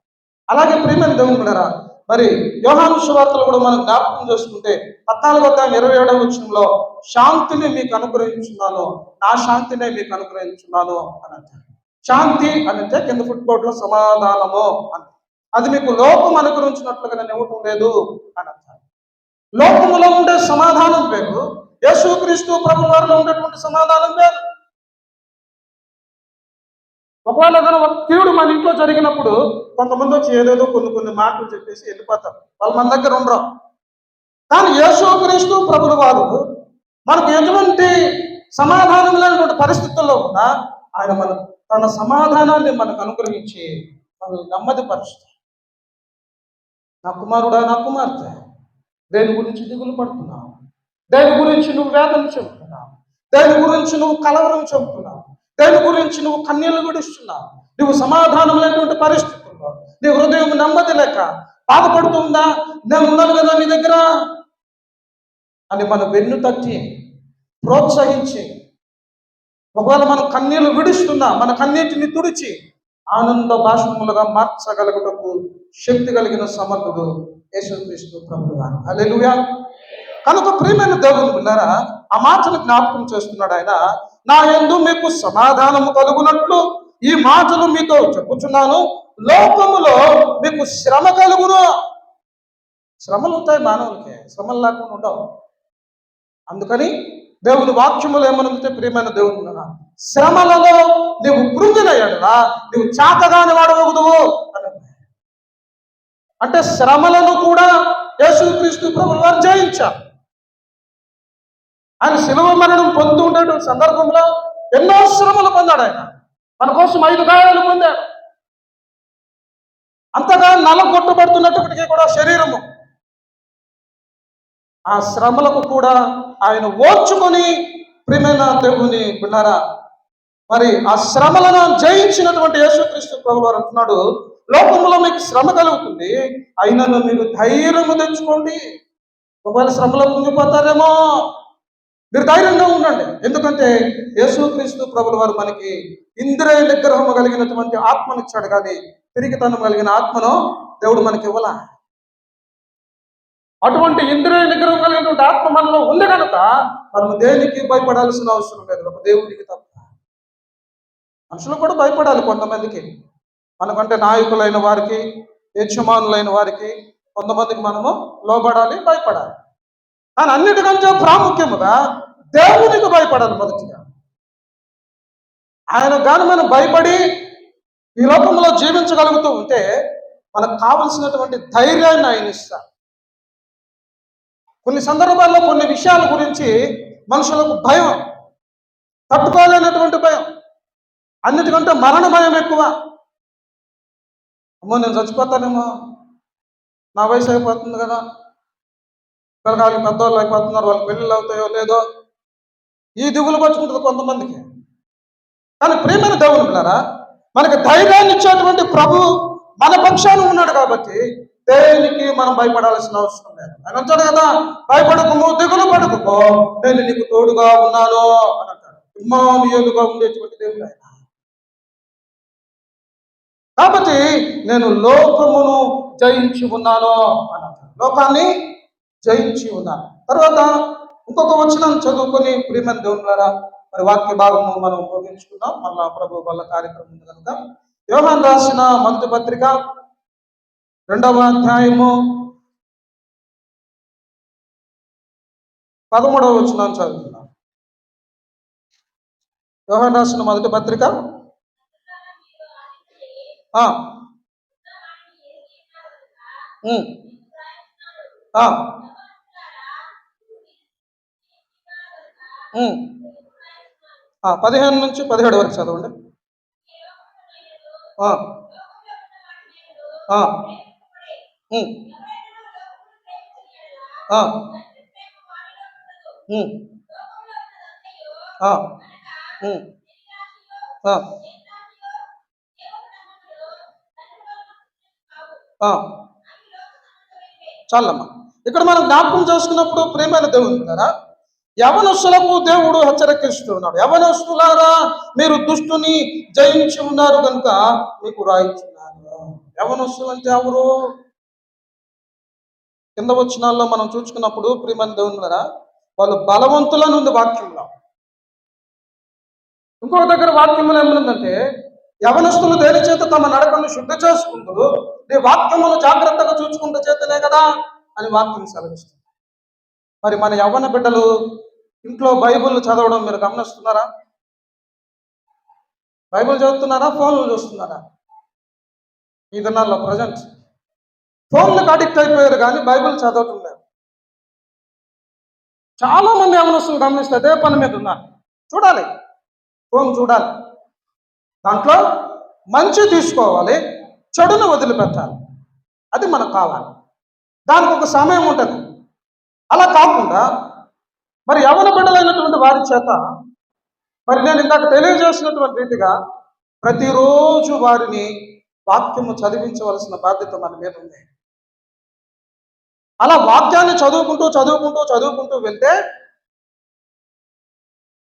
Speaker 1: అలాగే ప్రియమైన దేవుని బిడ్డలారా, మరి యోహాను సువార్తలు కూడా మనం జ్ఞాపకం చేసుకుంటే 14:27 శాంతిని మీకు అనుగ్రహించున్నాను, నా శాంతినే మీకు అనుగ్రహించున్నాను అని అంటారు. శాంతి అని అంటే కింద ఫుట్బోర్డ్ లో సమాధానము అని, అది మీకు లోకం అనుగ్రహించినట్లుగా నేను ఇవ్వటం లేదు అని అంటారు. లోకములో ఉండే సమాధానం వేరు, యేసుక్రీస్తు ప్రభు వారిలో ఉండేటువంటి సమాధానం వేరు. ఒకవేళ ఏదైనా ఒక కీడు మన ఇంట్లో జరిగినప్పుడు కొంతమంది వచ్చి ఏదేదో కొన్ని మాటలు చెప్పేసి వెళ్ళిపోతారు, వాళ్ళు మన దగ్గర ఉండరు. కానీ యేసుక్రీస్తు ప్రభువు వారు మనకు ఎటువంటి సమాధానం లేనటువంటి పరిస్థితుల్లో ఉన్నా ఆయన తన సమాధానాన్ని మనకు అనుగ్రహించి మనల్ని నెమ్మదిపరుస్తాడు. నా కుమారుడా, నా కుమార్తె, దేని గురించి దిగులు పడుతున్నావు? దేని గురించి నువ్వు వేదన చెబుతున్నావు? దేని గురించి నువ్వు కలవరం చెబుతున్నావు? దేని గురించి నువ్వు కన్నీళ్లు విడుస్తున్నావు? నువ్వు సమాధానం లేనటువంటి పరిస్థితుల్లో నీ హృదయం నెమ్మది లేక బాధపడుతుందా? నేను ఉన్నాను కదా నీ దగ్గర అని మన వెన్ను తట్టి ప్రోత్సహించి, ఒకవేళ మనం కన్నీళ్లు విడుస్తున్నా మన కన్నీటిని తుడిచి ఆనంద భాషములుగా మార్చగలుగుటకు శక్తి కలిగిన సమర్థుడు యేసుక్రీస్తు ప్రభువు వారు. హల్లెలూయా. కనుక ప్రియమైన దేవుని బిడ్డలారా, ఆ మాటను జ్ఞాపకం చేస్తున్నాడు ఆయన. నా యందు మీకు సమాధానము కలుగునట్లు ఈ మాటలు మీతో చెప్పుచున్నాను, లోకములో మీకు శ్రమ కలుగును. శ్రమలు ఉంటాయి మానవులకి, శ్రమలు లేకుండా ఉండవు. అందుకని దేవుని వాక్యములు ఏమనుంటే ప్రియమైన దేవుని శ్రమలలో నువ్వు కృంగిన ఎడల నువ్వు చాతగాని వాడవగుదువు అని. అంటే శ్రమలను కూడా యేసుక్రీస్తు ప్రభువు వారు జయించారు. ఆయన శిలువ మరణం పొందుతూ ఉండేటువంటి సందర్భంలో ఎన్నో శ్రమలు పొందాడు. ఆయన మన కోసం 5 గాయాలు పొందాడు. అంతగా నలగొట్టబడుతున్నప్పటికీ కూడా శరీరము ఆ శ్రమలకు కూడా ఆయన ఓర్చుకొని ప్రియమైన దేవుని బిడ్డలారా, మరి ఆ శ్రమలను జయించినటువంటి యేసుక్రీస్తు ప్రభువు వారు అంటున్నాడు, లోకంలో మీకు శ్రమ కలుగుతుంది, అయినను మీరు ధైర్యము తెచ్చుకోండి. ఒకవేళ శ్రమలో కుంగిపోతారేమో, మీరు ధైర్యంగా ఉండండి. ఎందుకంటే యేసుక్రీస్తు ప్రభువు వారు మనకి ఇంద్రియ నిగ్రహము కలిగినటువంటి ఆత్మనిచ్చాడు, కానీ పిరికితనం కలిగిన ఆత్మను దేవుడు మనకి ఇవ్వలా. అటువంటి ఇంద్రియ నిగ్రహం కలిగినటువంటి ఆత్మ మనలో ఉంది కనుక మనం దేనికి భయపడాల్సిన అవసరం లేదు, ఒక దేవుడికి తప్ప. మనుషులు కూడా భయపడాలి కొంతమందికి, మనకంటే నాయకులైన వారికి, యజమానులైన వారికి, కొంతమందికి మనము లోబడాలి, భయపడాలి. కానీ అన్నిటికంటే ప్రాముఖ్యముగా దేవునికి భయపడాలి మొదటిగా. ఆయన గాని మనం భయపడి ఈ లోకంలో జీవించగలుగుతూ ఉంటే మనకు కావలసినటువంటి ధైర్యాన్ని ఆయన ఇస్తారు. కొన్ని సందర్భాల్లో కొన్ని విషయాల గురించి మనుషులకు భయం, తట్టుకోలేనటువంటి భయం, అన్నిటికంటే మరణ భయం ఎక్కువ. అమ్మో నేను చచ్చిపోతానేమో, నా వయసు అయిపోతుంది కదా, పిల్లకాయలు పెద్దవాళ్ళు అయిపోతున్నారు, వాళ్ళకి పెళ్ళిళ్ళు అవుతాయో లేదో, ఈ దిగులు పట్టుకుంటుంది కొంతమందికి. కానీ ప్రియమైన దేవుని బిడ్డలారా, మనకి ధైర్యాన్ని ఇచ్చేటువంటి ప్రభు మన పక్షాన ఉన్నాడు కాబట్టి దేనికి మనం భయపడాల్సిన అవసరం లేదు. ఆయన అంటాడు కదా, భయపడకు, దిగులు పడకు, నేను నీకు తోడుగా ఉన్నాను అని అంటాడు. ఇమ్మానుయేలుగా ఉండేటువంటి దేవుడు ఆయన. కాబట్టి నేను లోకమును జయించి ఉన్నాను అని అంటాడు. లోకాన్ని జయించి ఉన్నాను. తర్వాత ఇంకొక వచనం చదువుకొని ప్రియమైన దేవులారా మరి వాక్య భాగము మనం ముగించుకుందాం. మళ్ళా ప్రభు వల్ల కార్యక్రమం ఉంది కనుక యోహాను రాసిన మొదటి పత్రిక 2వ అధ్యాయము 13వ వచనం చదువుతున్నాం. యోహాను రాసిన మొదటి పత్రిక ఆ ఉమ్, ఆ, ఉమ్, 15 నుంచి 17 వరకు చదవండి. ఆ, ఆ, ఉమ్, ఆ, ఉమ్, ఆ, ఉమ్, ఆ, ఆ. చాలమ్మా. ఇక్కడ మనం జ్ఞాపకం చేసుకున్నప్పుడు ప్రేమైన దేవుడు కదా, యవనస్తులకు దేవుడు హెచ్చరిస్తూ ఉన్నాడు. యవనస్తులారా, మీరు దుష్టుని జయించి ఉన్నారు కనుక మీకు రాయించున్నాను. యవనస్తులు అంటే ఎవరు? కింద వచనాల్లో మనం చూసుకున్నప్పుడు ప్రియమైన దేవుని ద్వారా వాళ్ళు బలవంతుల నుండి వాక్యంలో, ఇంకో దగ్గర వాక్యంలో ఏమనుందంటే యవనస్తులు దేని చేత తమ నడకను శుద్ధి చేసుకుంటారు, నీ వాక్యమును జాగ్రత్తగా చూసుకుంటూ చేతనే కదా అని వాక్యం సెలవిస్తుంది. మరి మన యవ్వన బిడ్డలు ఇంట్లో బైబిల్ చదవడం మీరు గమనిస్తున్నారా? బైబిల్ చదువుతున్నారా? ఫోన్లు చూస్తున్నారా? ఈ దినాల్లో ప్రజెంట్ ఫోన్లకు అడిక్ట్ అయిపోయారు కానీ బైబిల్ చదవటం లేదు. చాలా మంది యవనస్తులు గమనిస్తే అదే పని మీద ఉన్నారు. చూడాలి, ఫోన్ చూడాలి, దాంట్లో మంచి తీసుకోవాలి, చెడును వదిలిపెట్టాలి. అది మనకు కావాలి. దానికి ఒక సమయం ఉంటుంది. అలా కాకుండా మరి యవన బిడ్డలైనటువంటి వారి చేత మరి నేను ఇందాక తెలియజేసినటువంటి రీతిగా ప్రతిరోజు వారిని వాక్యము చదివించవలసిన బాధ్యత మన మీద ఉంది. అలా వాక్యాన్ని చదువుకుంటూ చదువుకుంటూ చదువుకుంటూ వెళ్తే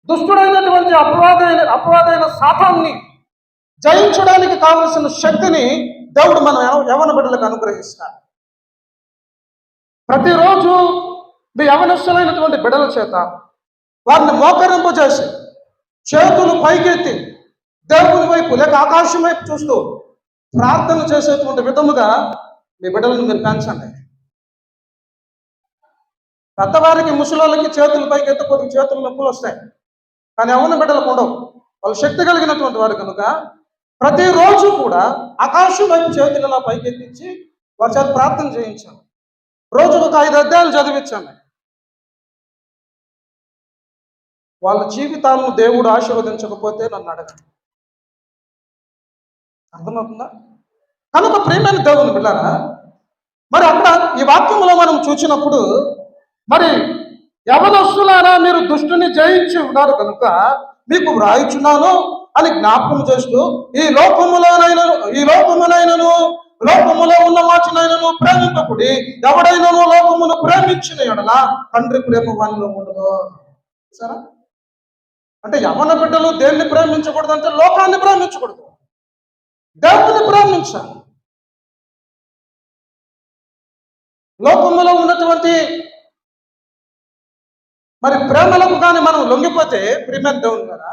Speaker 1: దుష్టుడైనటువంటి అపవాదైన సాతాన్ని జయించడానికి కావలసిన శక్తిని దేవుడు మన యవన బిడ్డలకు అనుగ్రహిస్తాడు. ప్రతిరోజు మీ యవనస్తులైనటువంటి బిడ్డల చేత వారిని మోకరింపజేసి చేతులు పైకెత్తి దేవుని వైపు లేక ఆకాశం వైపు చూస్తూ ప్రార్థన చేసేటువంటి విధముగా మీ బిడ్డలను మీరు పెంచండి. పెద్దవారికి ముసలోళ్ళకి చేతులు పైకెత్తి కొద్ది చేతులు నొప్పులు వస్తాయి, కానీ యవ్వన బిడ్డలకు ఉండవు. వాళ్ళు శక్తి కలిగినటువంటి వారు కనుక ప్రతిరోజు కూడా ఆకాశం వైపు చేతులలో పైకెత్తించి వారి చేత ప్రార్థన చేయించాను. రోజుకు ఒక 5 అధ్యాయాలు చదివించాను. వాళ్ళ జీవితాలను దేవుడు ఆశీర్వదించకపోతే నన్ను అడగండి. అర్థమవుతుందా? కనుక ప్రియమైన దేవుని బిడ్డలారా, మరి అక్కడ ఈ వాక్యంలో మనం చూసినప్పుడు మరి యవనస్తులారా, మీరు దుష్టుని జయించి ఉన్నారు కనుక మీకు వ్రాయిచున్నాను అని జ్ఞాపకం చేస్తూ లోకములో ఉన్న వాటినైనను ప్రేమింపకుడి, ఎవడైనాను లోకమును ప్రేమించిన ఎడల తండ్రి ప్రేమ వానిలో ఉండదు. సరే, అంటే యవన బిడ్డలు దేన్ని ప్రేమించకూడదు అంటే లోకాన్ని ప్రేమించకూడదు, దేవుని ప్రేమించాలి. లోకములో ఉన్నటువంటి మరి ప్రేమలకు కానీ మనం లొంగిపోతే ప్రియమైన దేవుని ద్వారా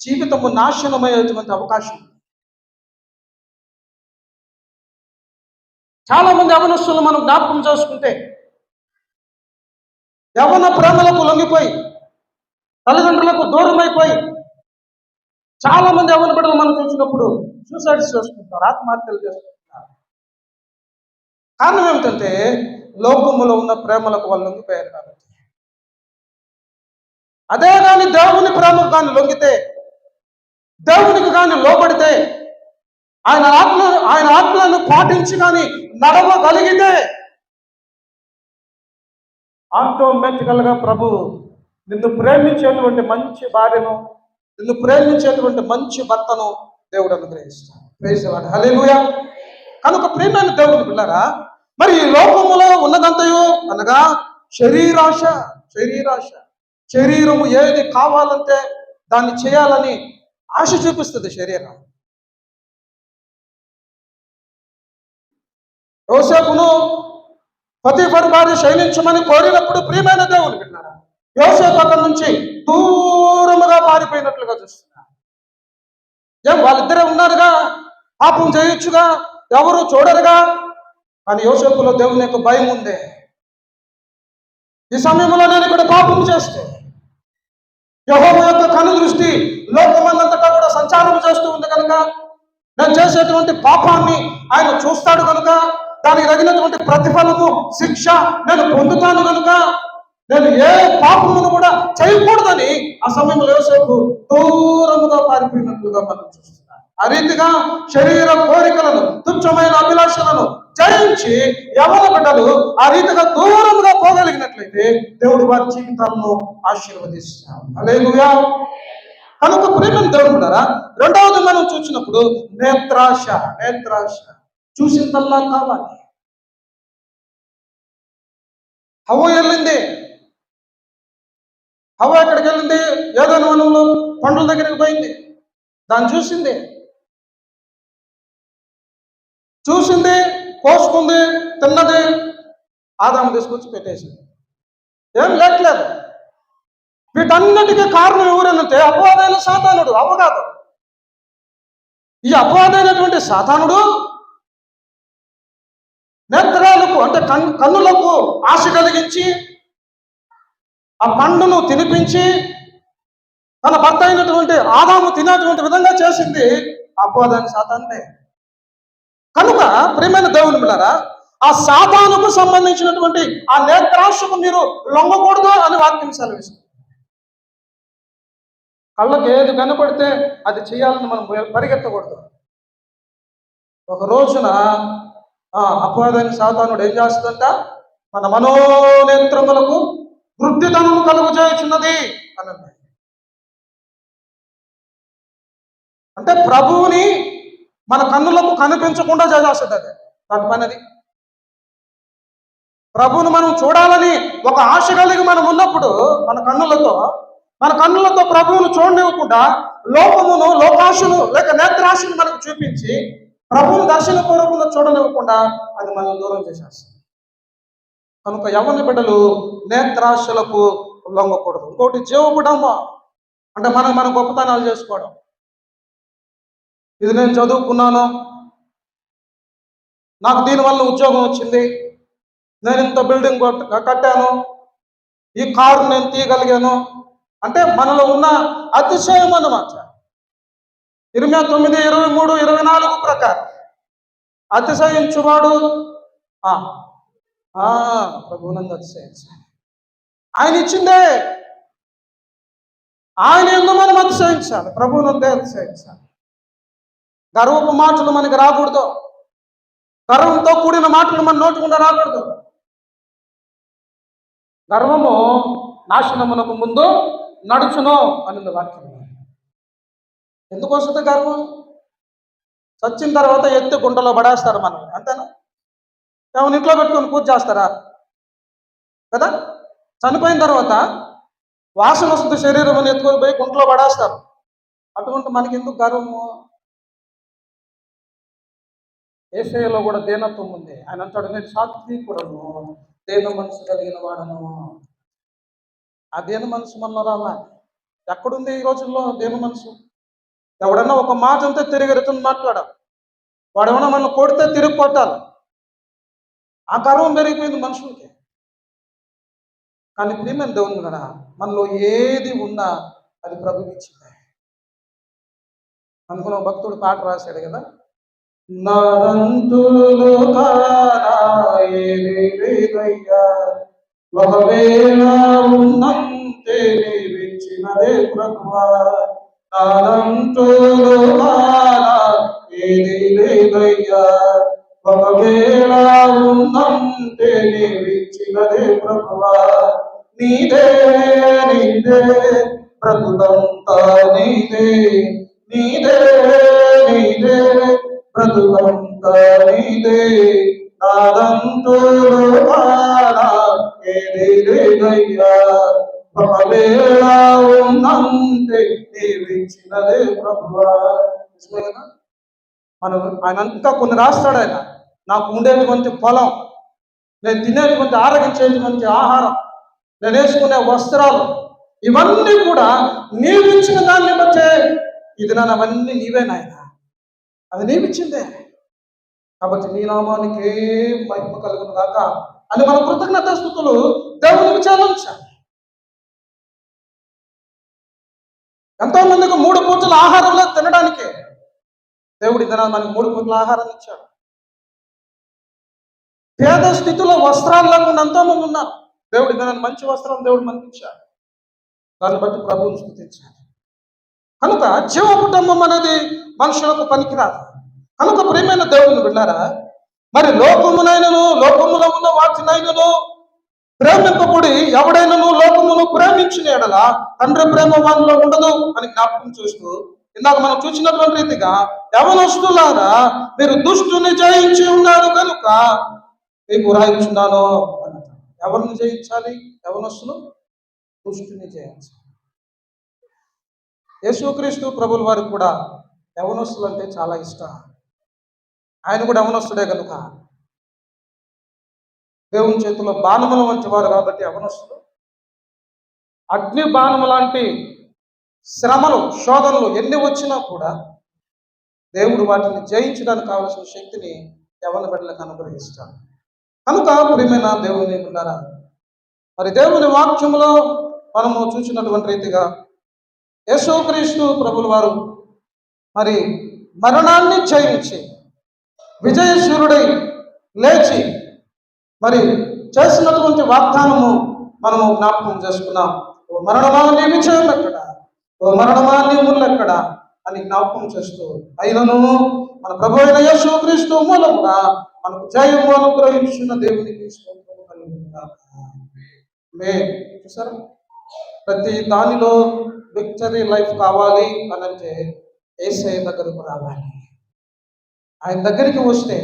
Speaker 1: జీవితము నాశనమయ్యేటువంటి అవకాశం. చాలా మంది యవనస్తులు మనం జ్ఞాపకం చేసుకుంటే యవన ప్రేమలకు లొంగిపోయి తల్లిదండ్రులకు దూరం అయిపోయి చాలా మంది యవన బిడ్డలు మనం చూసినప్పుడు సూసైడ్స్ చేసుకుంటారు, ఆత్మహత్యలు చేసుకుంటారు. కారణం ఏమిటంటే లోకములో ఉన్న ప్రేమలకు వాళ్ళు లొంగిపోయారు కాబట్టి. అదే కానీ దేవుని ప్రేమకు కానీ లొంగితే, దేవునికి కానీ లోబడితే, ఆయన ఆత్మలను పాటించి కానీ నడవగలిగితే ఆటోమేటికల్గా ప్రభు నిన్ను ప్రేమించేటువంటి మంచి భార్యను, నిన్ను ప్రేమించేటువంటి మంచి భర్తను దేవుడు అనుగ్రహిస్తాడు. ప్రైజ్ లార్డ్, హల్లెలూయా. కనుక ప్రియమైన దేవుని పిల్లరా, మరి ఈ లోకములో ఉన్నదంతయు అనగా శరీరాశ. శరీరము ఏది కావాలంటే దాన్ని చేయాలని ఆశ చూపిస్తుంది శరీరం. యోసేపును పతిఫర్ భార్య శయనించమని కోరినప్పుడు ప్రియమైన దేవుని విన్నారా, యోసేపు అక్కడి నుంచి దూరముగా పారిపోయినట్లుగా చూస్తున్నా. ఏం వాళ్ళిద్దరే ఉన్నారుగా, పాపం చేయొచ్చుగా, ఎవరు చూడరుగా. కానీ యోసేపులో దేవుని యొక్క భయం ఉంది. ఈ సమయంలో నేను ఇక్కడ పాపం చేస్తే యెహోవా యొక్క కను దృష్టి లోకమందంతటా కూడా సంచారం చేస్తూ ఉంది కనుక, నేను చేసేటువంటి పాపాన్ని ఆయన చూస్తాడు కనుక, దానికి తగినటువంటి ప్రతిఫలము శిక్ష నేను పొందుతాను కనుక, నేను ఏ పాపమును కూడా చేయకూడదని ఆ సమయంలో యోసేపు దూరముగా పారిపోయినట్లుగా మనం చూస్తున్నాం. ఆ రీతిగా శరీర కోరికలను, తుచ్చమైన అభిలాషలను జయించి యవన బిడ్డలు ఆ రీతిగా దూరముగా పోగలిగినట్లయితే దేవుడు వారి జీవితాలను ఆశీర్వదిస్తాం. హల్లెలూయా. కనుక ప్రేమను దేవుడు ఉన్నారా. రెండవది మనం చూసినప్పుడు నేత్రాశ. నేత్రాశ చూసిందల్లా కావాలి. హవ్వ వెళ్ళింది. హవ్వ ఎక్కడికి వెళ్ళింది? ఏదైనా వనంలో పండ్ల దగ్గరికి పోయింది. దాన్ని చూసింది, కోసుకుంది, తిన్నది. ఆదాము తీసుకొచ్చి పెట్టేసింది. ఏం లేట్లేదు. వీటన్నిటికీ కారణం ఎవరనంటే అపవాదైన సాతానుడు, అవ్వ కాదు. ఈ అపవాదైనటువంటి సాతానుడు నేత్రాలకు అంటే కన్నులకు ఆశ కలిగించి ఆ పండును తినిపించి తన భర్త అయినటువంటి ఆదాము తినేటువంటి విధంగా చేసింది అపవాదైన సాతానుడే. కనుక ప్రియమైన దేవుని బిడ్డలారా, ఆ సాతానుకు సంబంధించినటువంటి ఆ నేత్రాశకు మీరు లొంగకూడదు అని వాక్యం సెలవిస్తుంది. కళ్ళకు ఏది కనపడితే అది చేయాలని మనం పరిగెత్తకూడదు. ఒక రోజున అపవాదైన సాతానుడు ఏం చేస్తుందంట, మన మనోనేత్రములకు వృద్ధితనము కలుగు చేయుచున్నది అన్నది. అంటే ప్రభువుని మన కన్నులకు కనిపించకుండా చేసేస్తుంది. అది దాని పని. అది ప్రభువును మనం చూడాలని ఒక ఆశ కలిగి మనం ఉన్నప్పుడు మన కన్నులతో ప్రభువును చూడనివ్వకుండా లోకమును, లోకాశను లేక నేత్రాశను మనకు చూపించి ప్రభువును దర్శనపూర్వకంగా చూడనివ్వకుండా అది మనం దూరం చేసేస్తుంది. కనుక యవ్వన బిడ్డలు నేత్రాశలకు లొంగకూడదు. ఇంకోటి జీవబుడమ్మ అంటే మన గొప్పతనాలు చేసుకోవడం. ఇది నేను చదువుకున్నాను, నాకు దీనివల్ల ఉద్యోగం వచ్చింది, నేను ఇంత బిల్డింగ్ కట్టాను, ఈ కారు నేను తీయగలిగాను అంటే మనలో ఉన్న అతిశయం అన్నమాట. 29, 23, 24 ప్రకారం అతిశయించువాడు ప్రభువునందు అతిశయించాలి. ఆయన ఇచ్చిందే, ఆయన ఎందుకు మనం అతిశయించాలి, ప్రభువునందే అతిశయించాలి. గర్వపు మాటలు మనకి రాకూడదు. గర్వంతో కూడిన మాటలు మన నోటుకుండా రాకూడదు. గర్వము నాశనమునకు ముందు నడుచును అని వాక్యం. ఎందుకు వస్తుంది గర్వం? చచ్చిన తర్వాత ఎత్తి గుంటలో పడేస్తారు మనం, అంతేనా? ఏమైనా ఇంట్లో పెట్టుకొని పూజ చేస్తారా? కదా. చనిపోయిన తర్వాత వాసన వస్తుంది, శరీరం అని ఎత్తుకొని పోయి గుంటలో పడేస్తారు. అటువంటి మనకి ఎందుకు గర్వము? యేసయ్యలో కూడా దీనత్వం ఉంది. ఆయన అంటాడు, నేను సాత్వికుడను, దీన మనసు కలిగిన వాడను. ఆ దీన మనసు మనలో రావాలి. ఎక్కడుంది ఈ రోజుల్లో దీన మనసు? ఎవడన్నా ఒక మాట అంతే తిరిగి రిటర్న్ మాట్లాడాలి. వాడేమన్నా మనం కొడితే తిరిగి కొట్టాలి. ఆ గర్వం పెరిగిపోయింది మనుషులకి. కానీ ప్రియమైన దేవుని కదా, మనలో ఏది ఉన్నా అది ప్రభువు ఇచ్చింది. అందుకని భక్తుడు పాట రాశాడు కదా, నాదంతులు కాదయ్యా, ఒకవేళ ఉన్నంతే నీవిచ్చినదే ప్రభువా. నాదంతులు కాదయ్యా, ఒకవేళ ఉన్నంతే నీవిచ్చినదే ప్రభువా. నీదే నీదే బ్రతుకంతా నీదే, నీదే నీదే బ్రతుకంతా నీదే. నాదంతులు ఏదయ్యా, ఒకవేళ ఉన్నంతే నీవిచ్చినదే ప్రభువా. మనం ఆయన ఇంకా కొన్ని రాస్తాడు. ఆయన నాకు ఉండేటువంటి పొలం, నేను తినేటువంటి ఆరగించేటువంటి ఆహారం, నేను వేసుకునే వస్త్రాలు, ఇవన్నీ కూడా నీవిచ్చిన దాన్ని బట్టే. ఇది నన్ను అవన్నీ నీవే నాయన, అది నీవిచ్చిందే. కాబట్టి నీ నామానికి మహిమ కలుగును గాక అని మన కృతజ్ఞతాస్తుతులు దేవునికి చెల్లించాలి. ఎంతో మందికి 3 పూటల ఆహారంలో తినడానికే దేవుడి దినాన్ని మనకి 3 పూటల ఆహారాన్ని ఇచ్చాడు. పేద స్థితిలో వస్త్రాలు లేకుండా ఎంతో మంది ఉన్నారు. దేవుడి దినాన్ని మంచి వస్త్రం దేవుడు మనకి ఇచ్చాడు. దాన్ని బట్టి ప్రభువుని స్తుతించాలి. కనుక జీవ కుటుంబం అనేది మనుషులకు పనికిరాదు. కనుక ప్రియమైన దేవుని బిడ్డారా, మరి లోకమునైనను లోకములో ఉన్న వాటినైనను ప్రేమింపబడి ఎవడైనను లోకమును ప్రేమించిన ఎడల తండ్రి ప్రేమ వానిలో ఉండదు అని జ్ఞాపకం చేస్తూ, ఇందాక మనం చూసినటువంటి రీతిగా యవనస్తులారా మీరు దుష్టుని జయించి ఉన్నారు కనుక మీకు రాయించున్నాను అన్నది. ఎవరిని జయించాలి? యవనస్తులు దుష్టుని జయించాలి. యేసుక్రీస్తు ప్రభుల వారికి కూడా యవనస్తులు అంటే చాలా ఇష్టం. ఆయన కూడా యవనస్తుడే కనుక దేవుని చేతిలో బాణముల వంటి వారు కాబట్టి యవనస్తులు అగ్ని బాణము లాంటి శ్రమలు, శోధనలు ఎన్ని వచ్చినా కూడా దేవుడు వాటిని జయించడానికి కావలసిన శక్తిని యవన బిడ్డలకు అనుగ్రహిస్తాడు. కనుక ప్రియమైన దేవుని ఉన్నారా, మరి దేవుని వాక్యములో మనము చూసినటువంటి రీతిగా యేసుక్రీస్తు ప్రభుల వారు మరి మరణాన్ని జయించి విజయశూరుడై లేచి మరి చేసినటువంటి వాగ్దానము మనము జ్ఞాపకం చేసుకున్నాం. ఓ మరణమా నీ విజయం ఎక్కడ, ఓ మరణమా నీ ముళ్ళు ఎక్కడ అని జ్ఞాపకం చేస్తూ, అయినను మన ప్రభు అయిన యేసుక్రీస్తు మూలముగా మనకు జయము అనుగ్రహించిన దేవునికి స్తోత్రము కలుగును గాక. చూసారా, ప్రతి దానిలో విక్టరీ లైఫ్ కావాలి అని అంటే యేసయ్య దగ్గరకు రావాలి. ఆయన దగ్గరికి వస్తే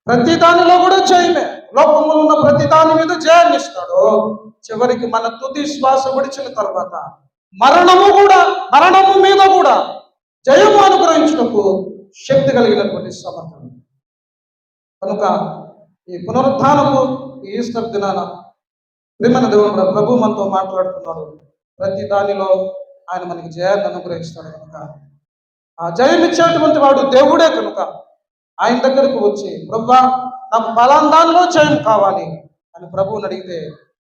Speaker 1: ప్రతి దానిలో కూడా జయమే. లోకంలో ఉన్న ప్రతి దాని మీద జయాన్ని ఇస్తాడు. చివరికి మన తుది శ్వాస విడిచిన తర్వాత మరణము మీద కూడా జయము అనుగ్రహించుటకు శక్తి కలిగినటువంటి సమర్థం. కనుక ఈ పునరుత్థానము ఈస్టర్ దినాన ప్రియమైన దేవుడు ప్రభు మనతో మాట్లాడుతున్నాడు. ప్రతి దానిలో ఆయన మనకి జయాన్ని అనుగ్రహిస్తాడు. కనుక ఆ జయం ఇచ్చేటువంటి వాడు దేవుడే. కనుక ఆయన దగ్గరకు వచ్చి, ప్రభువా నాకు ఫలానా దానిలో జయం కావాలి అని ప్రభువుని అడిగితే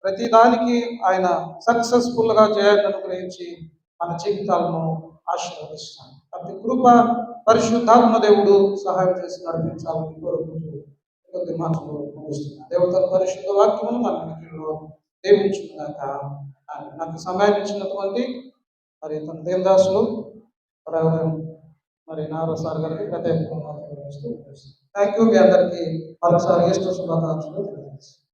Speaker 1: ప్రతి దానికి ఆయన సక్సెస్ఫుల్గా జయాన్ని అనుగ్రహించి మన జీవితాలను ఆశీర్వదిస్తాడు. ప్రతి కృప పరిశుద్ధాత్మ దేవుడు సహాయం చేసి నడిపించాలని కోరుకుంటూ కొద్ది మాటలు ముగిస్తున్నాను. దేవుడు తన పరిశుద్ధ వాక్యమును మన వెనుకల్లో దీవించుకున్నాక నాకు సమయం ఇచ్చినటువంటి మరి తన దేవదాసులు మరి నారోసారి గారికి ప్రత్యేకంగా థ్యాంక్ యూ. మీ అందరికీ మరోసారి ఈస్టర్ శుభాకాంక్షలు తెలియజేస్తాను.